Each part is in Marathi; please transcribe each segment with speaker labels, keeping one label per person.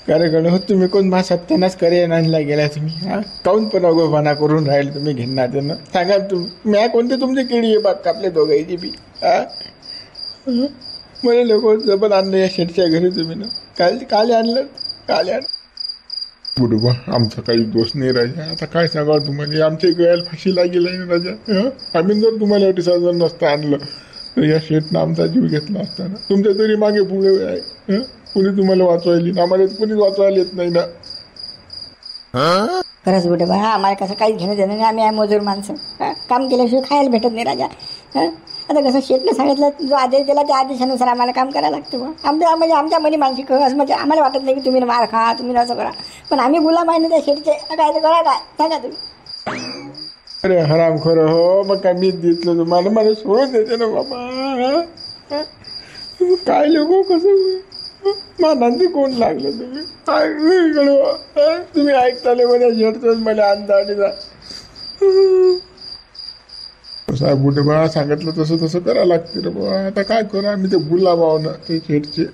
Speaker 1: अरे गणपत तुम्ही कोण मा सत्यानाश करे आणला गेला तुम्ही हा काऊन पण अगोपणा करून राहील तुम्ही घेणार त्यांना सांगा तुम्ही म्या कोणते तुमचे केळी आहे बाग कापले दोघांची बी हा मला लोक जबत आणलं या शेटच्या घरी तुम्ही ना काल आणलं काल आणलं बुडूबा आमचा काही दोष नाही राजा आता काय सांगा तुम्हाला आमच्या गळ्याला फाशी लागेल आहे ना राजा आम्ही जर तुम्हाला एवढी साजन नसतं आणलं तर या शेटनं आमचा जीव घेतला असता ना तुमच्या तरी मागे पुढे आहे कुणी तुम्हाला वाचवायली आम्हाला कुणीच वाचवायला येत नाही ना
Speaker 2: खरंच बुडे बा आम्हाला कसं काहीच घेणं देणं नाही आम्ही आहे मजूर माणसं काम केल्याशिवाय खायला भेटत नाही राजा आता कसं शेटने सांगितलं जो आदेश दिला त्या आदेशानुसार आम्हाला काम करायला लागतं बा आमच्या मनी मानसिक कसं म्हणजे आम्हाला वाटत नाही की तुम्ही मार खा तुम्ही असं करा पण आम्ही गुलाम आहे ना त्या शेटचे काय तर करा काय सांगा तुम्ही
Speaker 1: अरे हरामखोर हो मग काय मीच दिसलं तुम्हाला मला सोडून देते ना बाबा काय लोक कसं मानांती कोण लागलं तुम्ही काय तुम्ही ऐकताले मला झेडतोच मला अंदाजा साहेब बुढे बा सांगितलं तसं करावं लागते रे बाबा आता काय करू आम्ही ते गुलाबाव ना ते खेडचे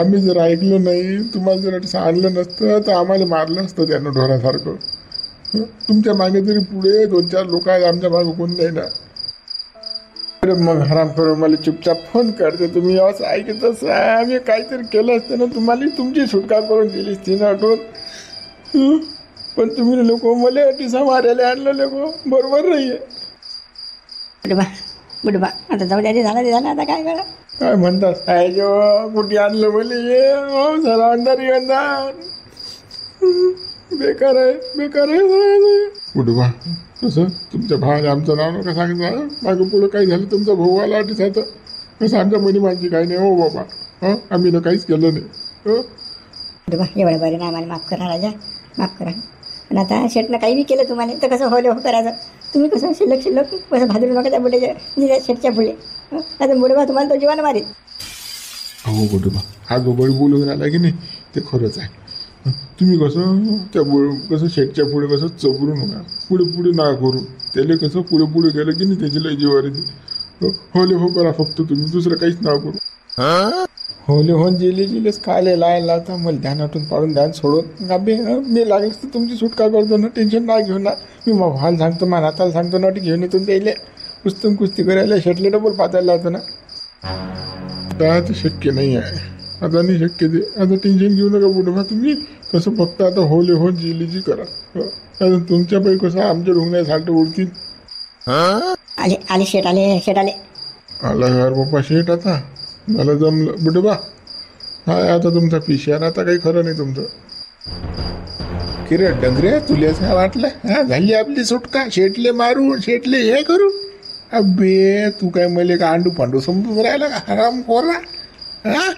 Speaker 1: आम्ही जर ऐकलं नाही तुम्हाला जर आणलं नसतं तर आम्हाला मारलं असतं त्यानं ढोरासारखं तुमच्या मागे तरी पुढे 2-4 लोक आहेत आमच्या मागे कोण नाही ना अरे मग हराम करू मला चुपचाप फोन करते तुम्ही असं ऐकतच आम्ही काहीतरी केलं असतं ना तुम्हाला तुमची सुटका करून दिली असती ना आठवण पण तुम्ही लोक मला टिसा मारायला आणलं लोक बरोबर नाही आहे
Speaker 2: बुडबा आता जाऊ द्या झाला आता काय करा
Speaker 1: काय म्हणतात काय जेव्हा कुठे आणलं मला ये जरा अंधार बेकार आहे बुडबा कसं तुमच्या भावाने आमचं नाव नका सांगितलं मागं पुढं काही झालं तुमचा भाऊ आला दिसायचं कसं आमच्या मनी माझी काही नाही हो बाबा आम्ही ना काहीच केलं नाही
Speaker 2: बुडबा एवढं बरं ना आम्हाला माफ करा राजा माफ करा पण आता शेटनं काही बी केलं तुम्हाला तर कसं हो करायचं तुम्ही कसं शिल्लक कसं भाजू नका त्या बुड्याच्या शेटच्या पुढे आता बुडबा तुम्हाला तो जीवाला मारेल
Speaker 1: हो बुडबा हा गोबळ बोलून राहिला की नाही ते खरंच आहे तुम्ही कसं त्या कसं शेटच्या पुढे कसं चबरू नका पुढे नका करू त्याला कसं पुढे गेलं की नाही त्याची लय जीवार येते होले हो करा फक्त तुम्ही दुसरं काहीच नका करू होले होऊन जिलेच खायला लायला तर मला ध्यानातून पाडून ध्यान सोडून गाबे मी लागलंच तर तुमची सुटका करतो ना टेन्शन ना घेऊ ना मी मग हाल सांगतो मा नाताला सांगतो ना घेऊन येतून द्यायला पुस्तक कुस्ती करायला शेटले डबल पातायला लावतो ना आता ते शक्य नाही आहे आता नाही शक्य ते आता टेन्शन घेऊ नका बुडवा तुम्ही कसं फक्त आता होले होऊन जिलीची करा आता तुमच्यापैकी कसं आमच्या रुग्णासाठी उडतील
Speaker 2: आले शेट आले
Speaker 1: आला यार बाप्पा शेट आता मला जमलं बुडबा हा आता तुमचा पिशार आता काही खरं नाही तुमचं किरे डंगरे तुला काय वाटलं हा झाली आपली सुटका शेटले मारू शेटले हे करू अबे तू काय मले का अंडू पांडू समजून राहिला का हराम खोरा हा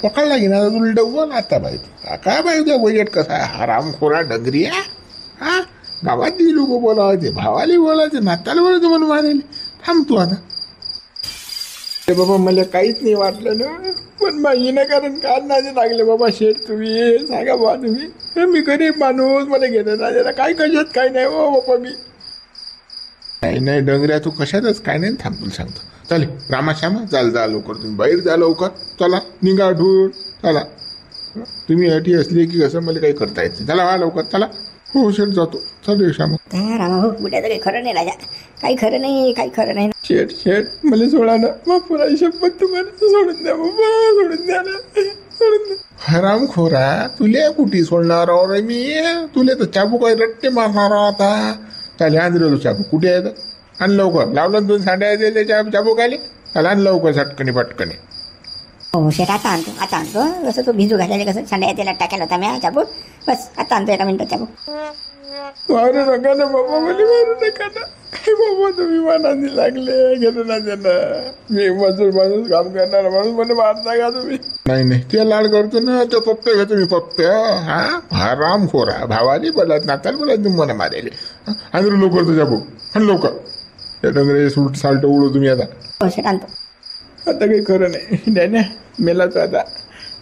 Speaker 1: पकडला की ना तुला डबल आता पाहिजे काय पाहिजे बजेट कसा आहे हराम खोरा डंगरी हा गावातली लोक बोलावायचे भावाला बोलायचे नाताला बोलायचे म्हणून मारेल थांब तू आता ते बाबा मला काहीच नाही वाटलं ना पण माझी कारण काल नाजे लागले बाबा शेठ तुम्ही सांगा बाबा तुम्ही मी गरीब माणूस मला घेणं नाजेला काय कशात काय नाही हो बाबा मी नाही डंगऱ्या तू कशातच काय नाही थांबून सांगतो चालेल रामाश्यामा जा लवकर तुम्ही बाहेर जा लवकर चला निघा ढूळ चला तुम्ही अटी असली की कसं मला काही करता येत नाही चला लवकर चला हो शेठ जातो चालेल श्यामा
Speaker 2: रामा हो बुड्याचं काही खरं नाही राजा काही खरं नाही
Speaker 1: शेठ मला सोडा ना मग पुरा शपथ तुम्हाला सोडून द्या बाबा सोडून द्या हराम खोरा तुले कुठे सोडणार रे मी तुले तर चाबू काही रट्टे मारणार आता चालेल आणलं तू चाबू कुठे आहे आण लवकर लावलं 2 साड्या त्याच्या चाबू खाली त्याला आण लवकर झटकणी पटकणी
Speaker 2: हो शेट आता आणतो कसं तो भिजू घालायला कसं सांड्या त्याला टाकायला होता मी चाबू बस आता आणतो 1 मिनिटात चाबू
Speaker 1: मारू नका ना बाबा मला मारू नका ना बाबा तुम्ही मनाने लागले घेणं ना देणं मी मजूर माणूस काम करणार माणूस मला मारता का तुम्ही नाही ते लाड करतो ना तो पप्पे घेतो मी पप्पे हा हराम खोरा भावाने बोलत नाताला बोलत तुम्ही मला मारायले आणि लवकर तुझ्या भाऊ आणि लवकर त्या डंगरे सूट साल्ट उडू तुम्ही आता
Speaker 2: हो शेट आणतो
Speaker 1: आता काही खरं नाही नाही मेला तो आता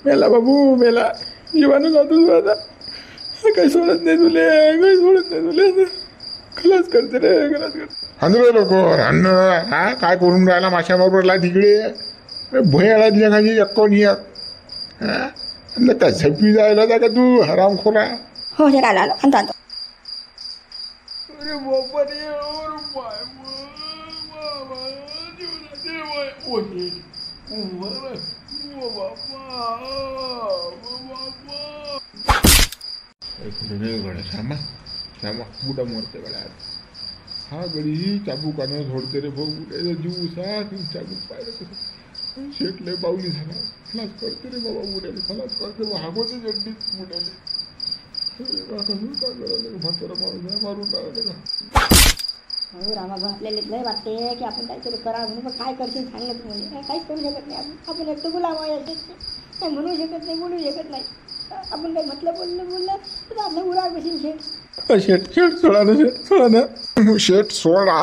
Speaker 1: मेला बाबू मेला जीवानं जातो तू आता काही सोडत नाही तुले खलास करते रे खलास करते हांदरो लोक अन्न हा काय करून राहिला माशाबरोबरला तिकडे भयाला दिल्या खाली कोण एक हा म्हणलं काय झपी जायला का तू हरामखोरा.
Speaker 2: हो सर आलो आलो आणतो आणतो.
Speaker 1: अरे बाबा रे, अरे बाय श्यामा श्यामा बुडा मरते गड्या. हा गडी चाबुकानं झोडते रे भाऊ. बुड्याचा जीव उसा चाबूक पाहिलं कसं शेटले बावली झाला. खलास करते रे बाबा बुड्याले, खलास करते बा. हागोते जड्डीत बुड्याले. कसं काय करायला म्हातारा माणूस मारून राहिलं का.
Speaker 2: हो रामा भाऊ आपल्याला लय वाटते की आपण काहीतरी करावं म्हणून, पण काय करशील सांग ना तुम्ही. काहीच करू शकत नाही आपण एकटं गुलाम आहे. काय म्हणू शकत नाही, बोलू शकत नाही. आपण काही म्हटलं बोललं तर आपलं उराग बसेल शेट.
Speaker 1: शेट शेट सोडा ना, शेट सोडा ना, शेट सोडा.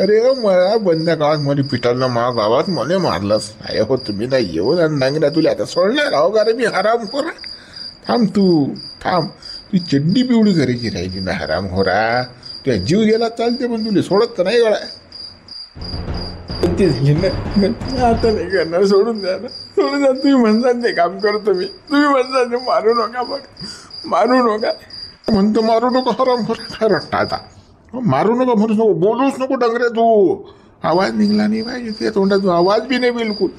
Speaker 1: अरे मला बंद गावात मध्ये पिटाला मा गावात मला मारलंस. अरे हो तुम्ही नाही येऊन आणि नांगरा तुला आता सोडणार आहो का रे मी हराम खोरा. थांब तू थांब, तू चड्डी पिवळी करायची राहिली ना हराम खोरा. तुझ्या जीव गेला चालते पण तुला सोडत तर नाही गळा. आता नाही करणार, सोडून द्या ना, सोडून द्या. तुम्ही म्हणसान ते काम करतो मी, तुम्ही म्हणसान ते मारू नका, बघ मारू नका म्हणतो. मारू नको हराम खोरा. काय रट्टा आता, मारू नका म्हणूच नको, बोलूच नको डंगरे तू. आवाज निघला नाही पाहिजे त्या तोंडात, तू आवाज बी नाही बिलकुल.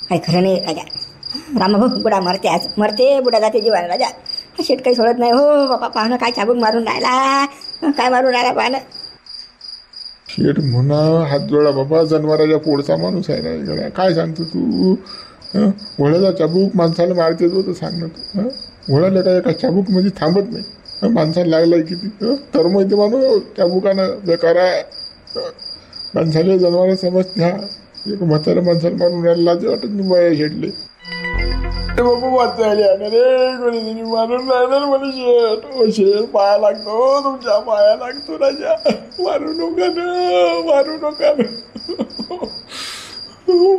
Speaker 2: काही खरं नाही राजा. रामाभाऊ बुडा मरते, आज मरते बुडा जाते जीवाला राजा. शेट काही सोडत नाही. हो बापा पाहणं काय चाबूक मारून राहिला, काय मारून राहिला पाहणं.
Speaker 1: शेट म्हणा हात जोडा बाबा, जनावराच्या पोडचा माणूस आहे ना इकडे. काय सांगतो तू. घोड्याचा चाबूक माणसाला मारते तो तर सांग ना तू. घोड्याला काय एका चाबूकमध्ये थांबत नाही. माणसाला लागलाय किती तर माहिती माणूस चाबुकानं बेकार आहे. माणसाला जनावर समजते. हा एक म्हातारा माणसाला मारून राहिला, लाज वाटत नाही बाया शेटले. बाबा वाचायला रे कोणी मारून राहिलं मला शेट. ओ शेट पाया लागतो, तुमच्या पाया लागतो राजा. मारू नका ना, मारू नका ना,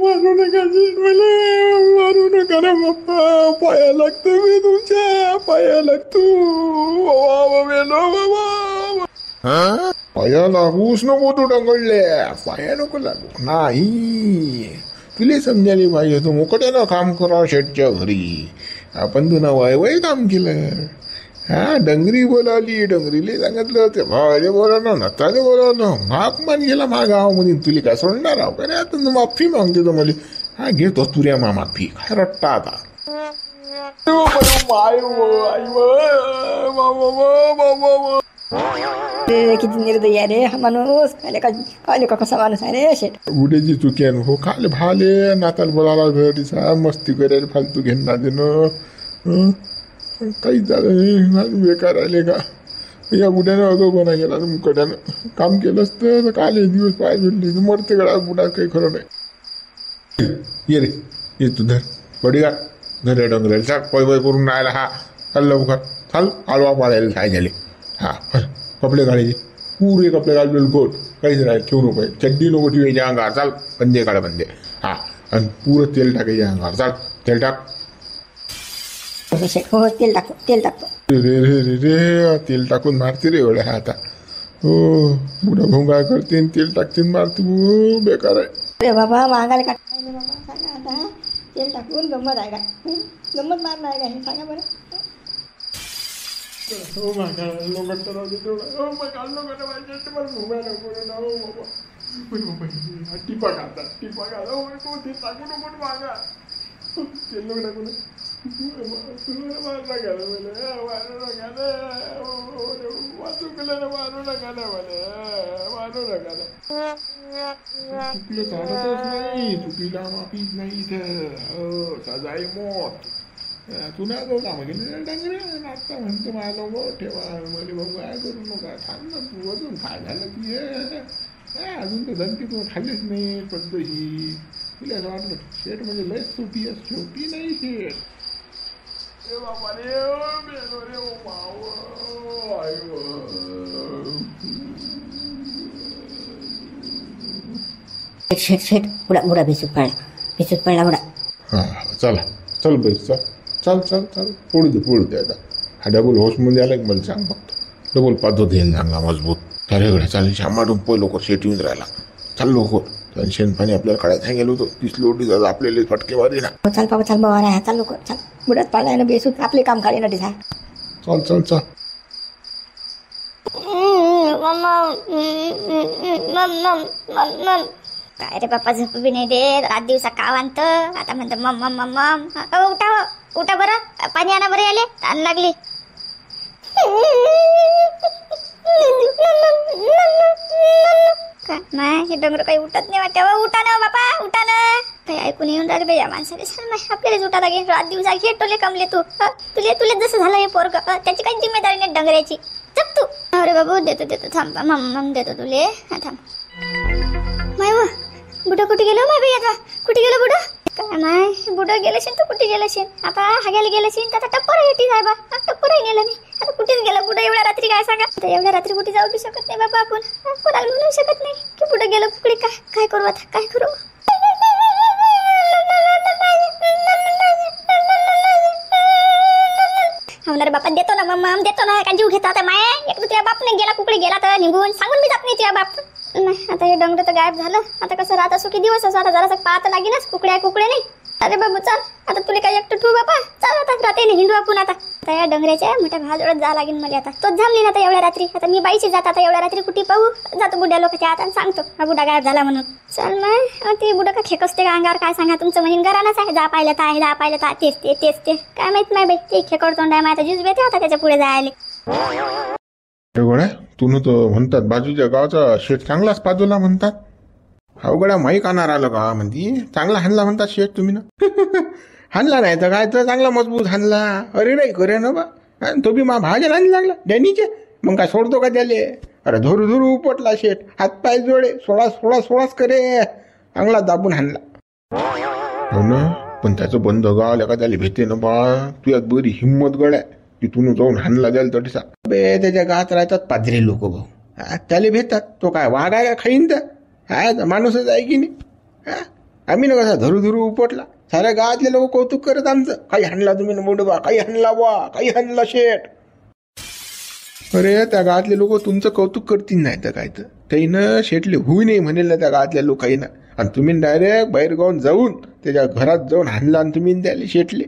Speaker 1: मारू नका शेट मला, मारू नका ना बाप्पा. पाया लागतो मी तुमच्या, पाया लागतो बाबा. पाया लागूच नको तू डंगळल्या, पाया नको लागू नाही. तुला समजायला पाहिजे तू मोकट्यानं काम करा शेटच्या घरी. आपण तू ना वय काम केलं. हा डंगरी बोलावली, डंगरीले सांगितलं ते भावाले बोलावलं, नताले बोलावलं, माग मान गेला मा गावामध्ये. तुला काय सोडणार आहो का रे. आता तू माफी मागते तो मला. हा घेतो तुऱ्या मा माफी. काय रट्टा आता.
Speaker 2: किती निर्दयी आहे रे हा माणूस. काले का कसा माणूस आहे रे शेट.
Speaker 1: उड्याची चुकी आहे हो. खाले भाले नाताल बोलायला घरीचा मस्ती करायला फालतू घेणार देणं काहीच झालं नाही. बेकार आले का या बुड्यानं अगं कोणा गेला मुकट्यानं काम केलं असतं काले दिवस पाय भेटले मरते गळा बुडा. काही खरं नाही. ये रे ये तू धर बडी का धर डोंगराला चाक पै पै करून राहिला. हा चाल लवकर चाल, आलवा पाडायला काय झाले. हा कपडे काढायचे पुरे कपडे काढ बिलकुल काहीच राहील ठेवू नको. चड्डी नको ठेवायच्या अंगावर. चाल बंदे काढा बंदे. हा आणि पुरं तेल टाकायच्या अंगावर. चाल तेल टाक.
Speaker 2: हो तेल टाकतो, तेल टाकतो.
Speaker 1: रे रे रे रे तेल टाकून मारते रे एवढ्या हा आता. हो बुडा भोंगा करते तेल टाकते मारते. हो बेकार आहे.
Speaker 2: अरे बाबा मागायला काढायला बाबा सांगा आता. तेल टाकून गंमत आहे का, गंमत मारणार आहे का हे सांगा बरं.
Speaker 1: हो माझ्या लोक तर तेवढं. हो मग काढलो का पाहिजे मला मुंबई नको ना. हो बाबा टिपा काढतात, टिपा काढा. हो ते टाकू नको मागा. तेल नको टाकू ना. मारू नका ना मला, मारू नका ना. वाचू केलं ना, मारू नका ना मला, मारू नका ना. चुकलं चालतच नाही. चुकीला माफीच नाही इथं. सजाई मोत. तू ना गो कामं गेली डांगरे आता म्हणतो मला गो ठेवा मला बघू काय करू नका. थांब ना तू अजून काय झालं ती अजून तर धनकी तू खाल्लीच नाही पद्धती. तुला असं वाटलं शेट म्हणजे लयच सोपी आहे. सोपी नाही शेट. रे बाबा रे मेलो रे
Speaker 2: शेट शेट बुडा बुडा भिजूत पडला बुडा.
Speaker 1: हां चला चल बाई चल चल चल चल. पोळू दे आता. हा डबल होशमध्ये आला की मला सांग फक्त. डबल पाहतो देईल चांगला मजबूत. चालेल गड्या चालेल. श्यामाटून लवकर शेट येऊन राहिला. चाल लवकर. त्याने शेणपाणी आपल्याला काढायला सांगेल होतं. 30 लोटी जात आपल्याला फटके मारी ना.
Speaker 2: चाल बाबा चाल बाबा रे चाल लवकर चाल. बुडात पाडाय ना बेसूत आपले काम काढे ना सा.
Speaker 1: चल चल चल.
Speaker 3: काय रे बाप्पा झोप बी नाही दे. रात दिवसा काव आणत. आता म्हणत मम मम मम मम. उठा उठा बरं. पाणी आणा बरं याले. ताण लागली. काय हे डोंगर काही उठत नाही वाटत. उठा ना बापा उठा ना. काही ऐकून येऊन राहिले बाई या माणसाने. सर आपल्यालाच उठा लागेल. रात दिवसा घे टोले कमले तू. तुले जसं झालं हे पोरग त्याची काही जिम्मेदारी नाही डंगऱ्याची. चप तू. अरे बाबू देतो देतो थांब मम मम देतो तुले. थांब माय व बुडं कुठे गेलो माय बाई. आता कुठे गेलो बुडं. काय माय बुडं गेलं शेन. तू कुठे गेलं शेन. आता हाग्याला गेलं शेन. आता टप्पर येते साहेब. टप्परही नेलं नाही. आता कुठेच गेलं बुडं एवढ्या रात्री. काय सांगा आता एवढ्या रात्री कुठे जाऊ बी शकत नाही बाबा आपण. कोणाला म्हणू शकत नाही की बुडं गेलं कुकडे. काय करू आता काय करू. होणार बापा देतो ना मम्मा देतो ना. का जीव घेता आता माय. एक तुझ्या बाप नाही गेला कुकडे गेला तर निघून सांगून मी जात नाही तुझ्या बाप. नाही आता हे डंगर तर गायब झालं. आता कसं राहत असो की दिवस असो. आता जरासं पाहत लागेनच कुकडे नाही. अरे बाबू चाल आता तुला काय एकटं ठेवू बापा. चाल आता रात्री हिंडू आपण. आता या डंगऱ्याच्या मोठ्या भाजोडत जा लागेल मला. आता तोच झाली ना आता एवढ्या रात्री. आता मी बाईची जात आता एवढ्या रात्री कुठे पाहू. जातो बुड्या लोकांच्या हात आणि सांगतो हा बुडा गायब झाला म्हणून. चल मग ते बुडा का खेकसते का अंगावर. काय सांगा तुमचं म्हणजे घरानच आहे. जा पाहिलं तर आहे जा पाहिलं तर तेच ते काय माहित नाही बाई. ते खेकड तोंड आहे माझा ज्यूस बेते होता त्याच्या पुढे जायला.
Speaker 1: गोळ्या तू तर म्हणतात बाजूच्या गावाचा शेट चांगलाच पाजवला म्हणतात. हा गड्या माहीत आणणार आलं का म्हणती. चांगला हाणला म्हणतात शेट तुम्ही ना. हाणला नाही तर काय तर चांगला मजबूत हाणला. अरे नाही करे ना बा. तो बी मा भाज्या आणली लागला डॅनीचे. मग काय सोडतो का त्याले. अरे धरू धरू उपटला शेट. हातपाय जोडे सोळाच करे. चांगला दाबून हाणला. हो ना पण त्याचं बंद गावल्या का त्याला भेटे ना बा. तुझ्यात बरी हिंमत गड्या. तिथून जाऊन हाणला द्याल तरी सा. बे त्याच्या गावात राहतात पादरी लोक भाऊ. त्याला भेटतात. तो काय वाघ आहे का खाईन तर. हा माणूसच आहे की नाही. आम्ही ना कसा धरू उपटला. साऱ्या गावातले लोक कौतुक करत आमचं. काही हाणला तुम्ही ना मोठं बा. काही हाणला बा. काही हाणला शेट. अरे त्या गावातले लोक तुमचं कौतुक करतील नाही तर काय तर. त्याईनं शेटले होऊ नये म्हणेल ना त्या गावातल्या लोकांना. आणि तुम्ही डायरेक्ट बाहेर गावून जाऊन त्याच्या घरात जाऊन हाणला आणि तुम्ही त्याला शेटले.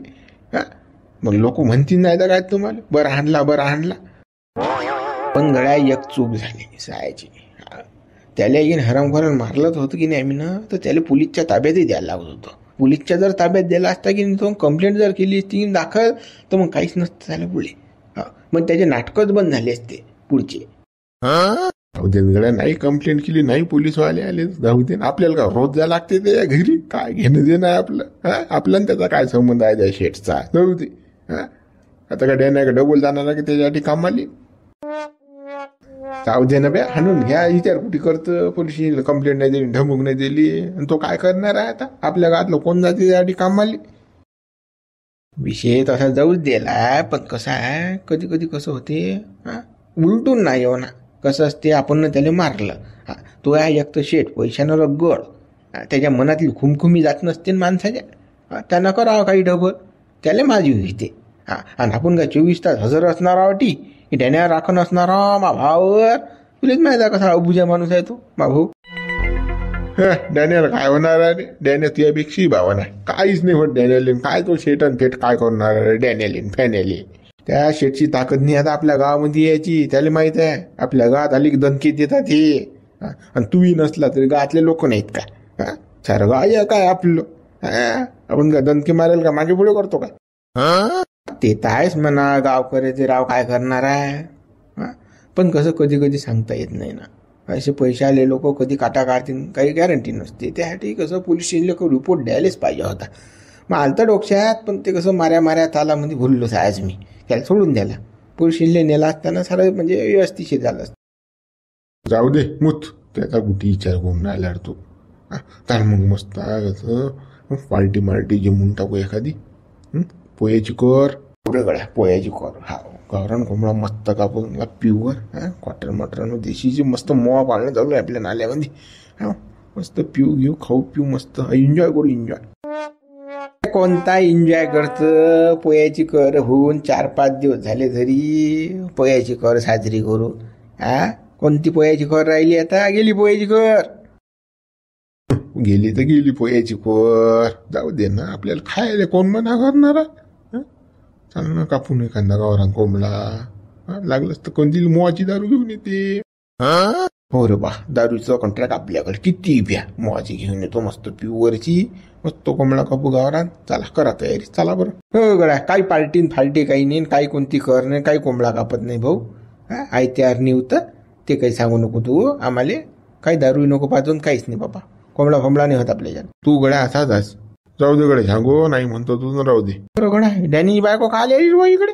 Speaker 1: मग लोक म्हणतील नाही तर काय तुम्हाला. बरं हाणला. पण गड्या एक चूक झाली सायाची. त्याला येईन हरामखोराला मारलंच होतं की नाही आम्ही ना. तर त्याला पोलीसच्या ताब्यातही द्यायला लागत होतं. पोलीसच्या जर ताब्यात दिला असता की तो कंप्लेंट जर केली असती दाखल तर मग काहीच नसतं झालं पुढे. मग त्याचे नाटकच बंद झाले असते पुढचे. गड्या नाही कंप्लेंट केली नाही पोलीसवाले आले जाऊ दे. आपल्याला का रोज जायला लागते त्या घरी. काय घेणं देणं आहे आपलं. आपल्याला त्याचा काय संबंध आहे त्या शेटचा. जाऊ दे. आता का डॅन आहे का डबल जाणार की त्याच्यासाठी कामाली. जाऊ दे ना बे. हाणून घ्या. विचार कुठे करतं. पोलिस कंप्लेंट नाही दिली ढमूक नाही दिली. आणि तो काय करणार आहे आता. आपल्या गावातलं कोण जाते त्यासाठी कामाली. विषय तसा जाऊच दिला. पण कसं आहे कधी कधी कसं होते उलटून नाही हो ना. कसं असते आपण त्याला मारलं. तो आहे एक तर शेट पैशानं रगड. त्याच्या मनातली खुमखुमी जात नसते माणसाच्या. त्यांना करावं काही डबल. त्याला माझी घेते. आणि आपण काय 24 तास हजर असणार आहोत की डॅन्यावर राखण असणार मा भावावर. तुलाच माहिती आहे कसा अबुजा माणूस आहे तो मा भाऊ. डॅनियल काय होणार आहे. डॅनियल तुझ्यापेक्षाही भावा नाही. काहीच नाही होत डॅनियल. काय तो शेट आणि फेट काय करणार आहे डॅनियल फॅनियल. त्या शेटची ताकद नाही आता आपल्या गावामध्ये यायची. त्याला माहित आहे आपल्या गावात आली की दणकी देतात हे. आणि तूही नसला तरी गावातले लोक नाहीत का. सारं गाव काय आपलं. आपण काय दणकी मारेल का मागे पुढे करतो का. ते तर आहेच म्हणा गावकऱ्याचे राव काय करणार आहे. पण कसं कधी कधी सांगता येत नाही ना. असे पैसे आले लोक कधी काटा काढतील काही गॅरंटी नसते. त्यासाठी कसं पोलीस स्टेशनला रिपोर्ट द्यायलाच पाहिजे होता. मग आलतं डोक्यात. पण ते कसं माऱ्या तालामध्ये भुललोच आहेच मी. त्याला सोडून द्यायला. पोलीस स्टेशनला नेला असताना सारं म्हणजे व्यवस्थित झालं असतं. जाऊ दे मुत. त्याचा कुठे विचार करून राहिला तू. तर मग मस्त पार्टी मार्टी जमून टाकू एखादी. पोह्याची कर. पुढे गड्या पोह्याची कर. हा गावरान कोंबडा मस्त कापून प्युअर. क्वार्टर मटर देशीची मस्त मोवा पाळणं चालू आहे आपल्या नाल्यामध्ये. मस्त पिऊ घेऊ खाऊ पिऊ मस्त एन्जॉय करू एन्जॉय.
Speaker 4: कोणता एन्जॉय करतं? पोयाची कर होऊन 4-5 दिवस झाले तरी पोयाची कर साजरी करू. कोणती पोयाची कर राहिली? आता गेली पोयाची कर.
Speaker 1: गेली तर गेली पोयाची कर, जाऊ दे ना. आपल्याला खायला कोण मना करणार? चाल ना कापून एखादा गावरान कोंबडा. लागलंच तर कोणती मोहाची दारू घेऊन येते.
Speaker 4: हो रे बा, दारूचं कॉन्ट्रॅक्ट आपल्याकडे किती प्या. मोहाची घेऊन येतो मस्त प्युअरची, मस्त कोंबडा कापू गावरान. चला करा तयारी, चला बरं. हो गड्या, काही पार्टीन फाल्टी काही नाही, काही कोणती कर नाही, काही कोंबडा कापत नाही भाऊ. आयत्यार निवतं ते काही सांगू नको तू आम्हाला. काही दारू नको पाजून, काहीच नाही बाबा. कोंबडा नाही होत आपल्या.
Speaker 1: तू गड्या असाच जाऊ दे गड्या. सांगू नाही म्हणतो तू न राहू दे.
Speaker 4: बरं गड्या, डॅनी बायको का आली बा इकडे?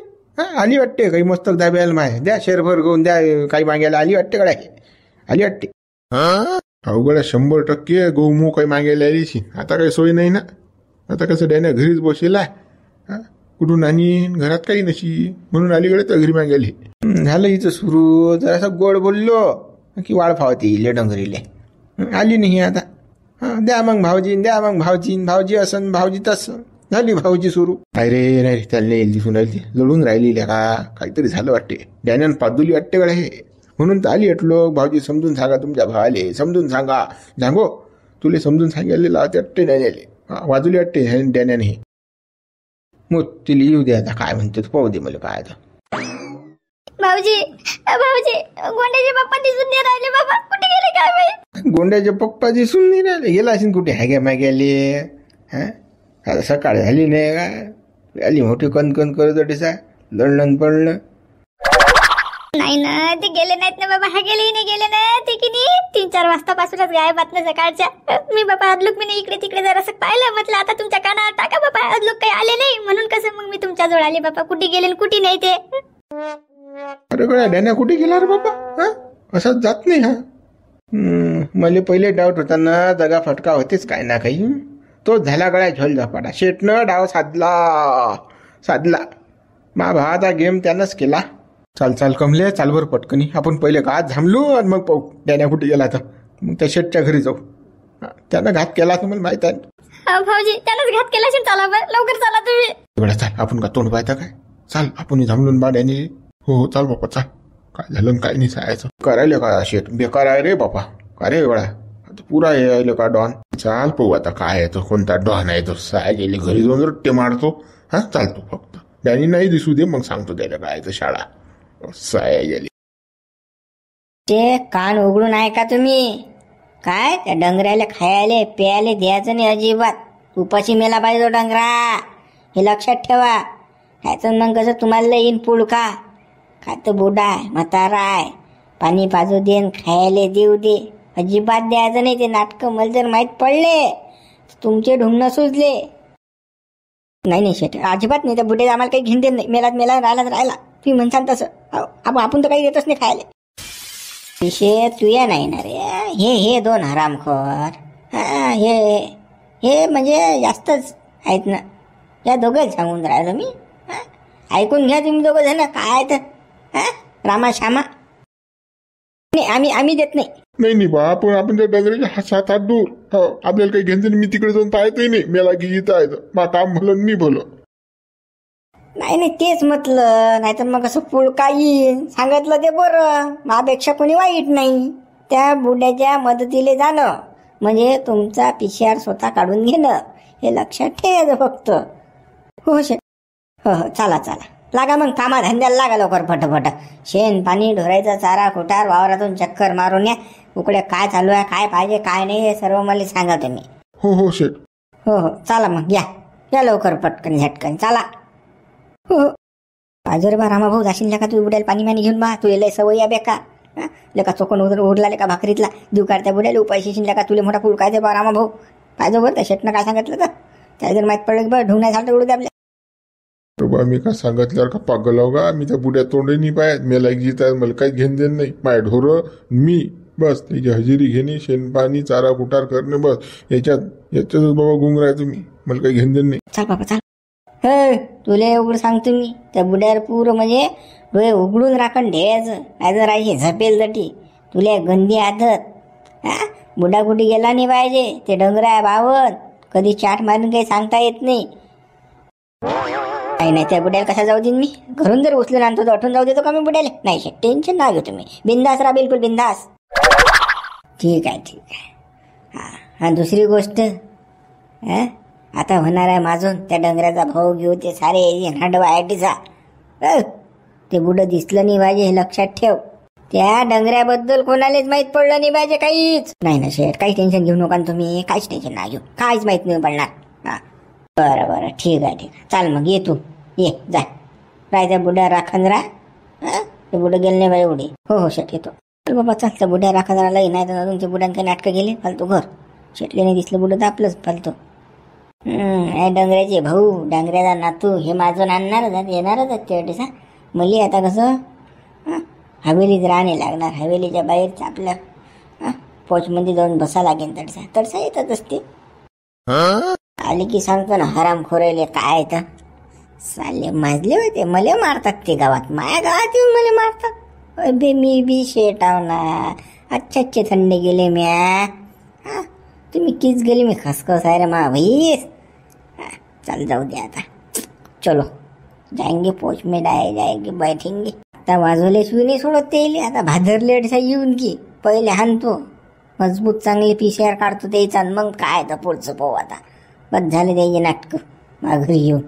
Speaker 4: आली वाटते काही मस्तक दाब्याला माय. द्या शेरभर घेऊन द्या, काही मागायला आली वाटते गड्या. आली वाटते.
Speaker 1: अवघड्या 100% गहू काही मागायला आलीशी. आता काही सोय नाही ना. आता कसं डॅन्या घरीच बसेला. कुठून आणि घरात काही नशी म्हणून अलीकडे तर घरी मागायली.
Speaker 4: झालं हिचं सुरू. जरासं गोड बोललो की वाळ फावती इले डंगरीले. आली नाही आता. द्या मग भाऊजी, द्या मग भाऊजी. भाऊजी असन भाऊजी तसं. झाली भाऊजी सुरू.
Speaker 1: अरे नाही त्याला येईल दिसून राहिली. लढून राहिली का काहीतरी झालं वाटते. डॅन्यान पादुली वाटते गड्या हे. म्हणून तर आली अटलो. भाऊजी समजून सांगा तुमच्या भावाले, समजून सांगा. सांगो तुले समजून सांगायला ते वाटते डॅन्याले. वाजवली वाटते डॅन्याने हे.
Speaker 4: मग तिला येऊ दे आता, काय म्हणते पाहू दे मला काय आता.
Speaker 3: भाऊजी गोंड्याचे पप्पा दिसून नाही राहिले बाबा. कुठे गेले काय माहित?
Speaker 4: गोंड्याचे पप्पा दिसून नाही राहिले. गेला असेल कुठे हॅग्या माग्याले. आता सकाळ झाली नाही का? आली मोठी कणकण करत टिसा लढणं पडलं.
Speaker 3: नाही ना, ते गेले नाहीत ना बाबा. हा गेले नाही गेले ना ते की नाही. 3-4 वाजतापासूनच गायब ना सकाळच्या. मी बाबा अदलूक मी इकडे तिकडे जरासं पाहिलं. म्हटलं आता तुमच्या कानावर टाका बाबा. अदलूक काही आले नाही म्हणून कसं मग मी तुमच्या जवळ आले बाबा. कुठे गेले कुठे नाही ते.
Speaker 4: अरे गड्या, डॅन्या कुठे गेला रे बाबा? असाच जात नाही हा. मला पहिले डाऊट होता ना, दगा फटका होतेच काय ना काही. तो झाला गळ्या झोल झपाटा. शेटनं डाव साधला. मा भावाचा गेम त्यानंच केला. चाल कमले, चाल बरं पटकनी. आपण पहिले घात झांबलो आणि मग पाहू डॅन्या कुठे गेला तर. मग त्या शेटच्या घरी जाऊ. त्यानं घात केला तुम्हाला माहित आहे.
Speaker 3: भाऊजी त्यानंच घात केला. चला बरं, लवकर चला तुम्ही.
Speaker 1: चाल आपण का तोंड पाहता काय. चाल आपण झांबलून बा डॅनी. हो चाल बापा चाल. काय झालं काय नाही सांगायचं.
Speaker 4: करायला का शेट बेकार आहे रे बापा. का रे गळा आता पुरा यायला का डॉन.
Speaker 1: चाल पाहू आता काय आहे तो, कोणता डॉन आहे तो. साय गेले घरी जाऊन रट्टे मारतो. चालतो फक्त. डॅनी नाही दिसू दे, मग सांगतो त्याला काय आहे शाळा. साय गेली.
Speaker 2: ते कान उघडून आहे का तुम्ही? काय त्या डंगऱ्याला खायला प्यायला द्यायचं नाही अजिबात. उपाशी मेला पाहिजे तो डंगरा, हे लक्षात ठेवा. ह्याचं मग कसं तुम्हाला येईन पुळका. काय तर बुडा आहे, म्हातारा आहे, पाणी पाजू दे खायला देऊ दे. अजिबात द्यायचं नाही ते नाटकं. मला जर माहीत पडले तुमचे ढुंगणं सुजले. नाही शेट, अजिबात नाही. त्या बुड्याला आम्हाला काही घेऊन देत नाही. मेला राहिला तुम्ही म्हणसान तसं. आपण तर काही देतच नाही खायला. विषय तुया नाही ना रे. हे 2 हरामखोर. हे म्हणजे जास्तच आहेत ना. या दोघं सांगून राहिलो मी. ऐकून घ्या तुम्ही दोघं जण. काय तर रामा श्यामा. नाही आम्ही देत नाही.
Speaker 1: नाही बा, आपण त्या डंगरीच्या 7 हात दूर. आपल्याला काही घेणं. मी तिकडे जाऊन पाहतही नाही. मेला की इथं आहे मा काम भलं मी भलं.
Speaker 2: नाही तेच म्हटलं. नाहीतर मग असं पुळका येईन. सांगितलं ते बरं. माझ्यापेक्षा कोणी वाईट नाही. त्या बुड्याच्या मदतीला जाणं म्हणजे तुमचा पिशार स्वतः काढून घेणं. हे लक्षात ठेवायचं फक्त. हो शेट. हो चला लागा मग कामा धंद्याला लागा लवकर फटफट. शेण पाणी ढोरायचा चारा कोटार वावरातून चक्कर मारून या. उकडे काय चालू आहे, काय पाहिजे काय नाही हे सर्व मला सांगा तुम्ही.
Speaker 1: हो शेट.
Speaker 2: हो चला मग या लवकर पटकन झटकन चला. हो पाजो रे बा रामा भाऊ. जाशील का तू बुड्याला पाणी घेऊन बा. तू लय सवय या बेका. लेका चोकून उडला लेका भाकरीतला देऊ काढत्या बुड्याला उपाशी शिनल्या का. तुला मोठा पुळका आहे बा रामा भाऊ. पाहिजे बरं त्या शेटनं काय सांगितलं तर. त्या जर माहीत पडलं की बरं ढुंगण्या झालं उडू द्या आपल्या.
Speaker 1: बा मी काय सांगितल्यावर का पागल हो का. मी त्या बुड्या तोंडही नाही पाहत. मेला गीत आहे. मला काही घेणं देणं नाही. माय ढोरं मी बस. त्याची हजेरी घेणे, शेणपाणी चारा कुटार करणे बस. याच्यातच बाबा गुंग राहा तुम्ही. मला काही घेणं देणं नाही.
Speaker 2: चाल बाबा चाल. तुला उघड सांगतो मी. त्या बुड्यावर पूर म्हणजे डोळे उघडून राखण ठेवायचं. काय जर आहे झपेल तटी. तुला गंदी आदत. बुडा कुठे गेला नाही पाहिजे. ते डंगरा आहे बावन. कधी चाट मारून काही सांगता येत नाही. काही नाही, त्या बुड्याला कसा जाऊ देईन मी? घरून जर उचलून आणतो तर आठवून जाऊ देतो का मी बुड्याला? नाही शेट, टेन्शन ना घेऊ तुम्ही, बिंदास राहा, बिलकुल बिंदास. ठीक आहे. हा दुसरी गोष्ट, आता होणार आहे माझून त्या डंगऱ्याचा भाऊ घेऊ ते सारे हांडवा आयटीचा. ते बुडं दिसलं नाही पाहिजे, हे लक्षात ठेव. त्या डंगऱ्याबद्दल कोणालाच माहित पडलं नाही पाहिजे काहीच. नाही शेठ, काही टेन्शन घेऊ नका तुम्ही, काहीच टेन्शन नाही घेऊ, काहीच माहित नाही पडणार. हा बरं ठीक आहे. चाल मग ये तू, ये जा. राय त्या बुड्या राखण राह, ते बुडं गेलं नाही बाई एवढे. हो शेठ येतो. चल बाबा चाल, त्या बुड्या राखण राहिला नाही तर अजून ते बुड्यान काही नाटकं गेले फालतू. घर शेटले नाही दिसलं बुडं तर आपलंच फालतू. डंगऱ्याचे भाऊ, डंगऱ्याचा नातू हे माझून आणणारच, येणारच तेवढेच. मले आता कसं हवेलीत राहणे लागणार, हवेलीच्या बाहेरच आपल्या पोचमध्ये जाऊन बसा लागेल. तडसा येतात असते. आले की सांगतो ना, हराम खोरायले काय तर साले माजले होते, मला मारतात ते गावात, माया गावात येऊन मला मारतात. अबे मी बी शेटाव ना, अच्छे थंडे गेले म्या. तुम्ही किस गेली, मी खसखस आहे रे मा भैस. चल जाऊ दे आता, चलो जाएंगे पोच में जाएंगे बैठेंगे. आता वाजवले शिवी नाही सोडत ते, आता भादरलेट येऊन की पहिले हाणतो, मजबूत चांगले PCR काढतो त्याचा, मग काय तर पुढचं पाहू. आता बस झाले त्याचे नाटकं, घरी येऊन.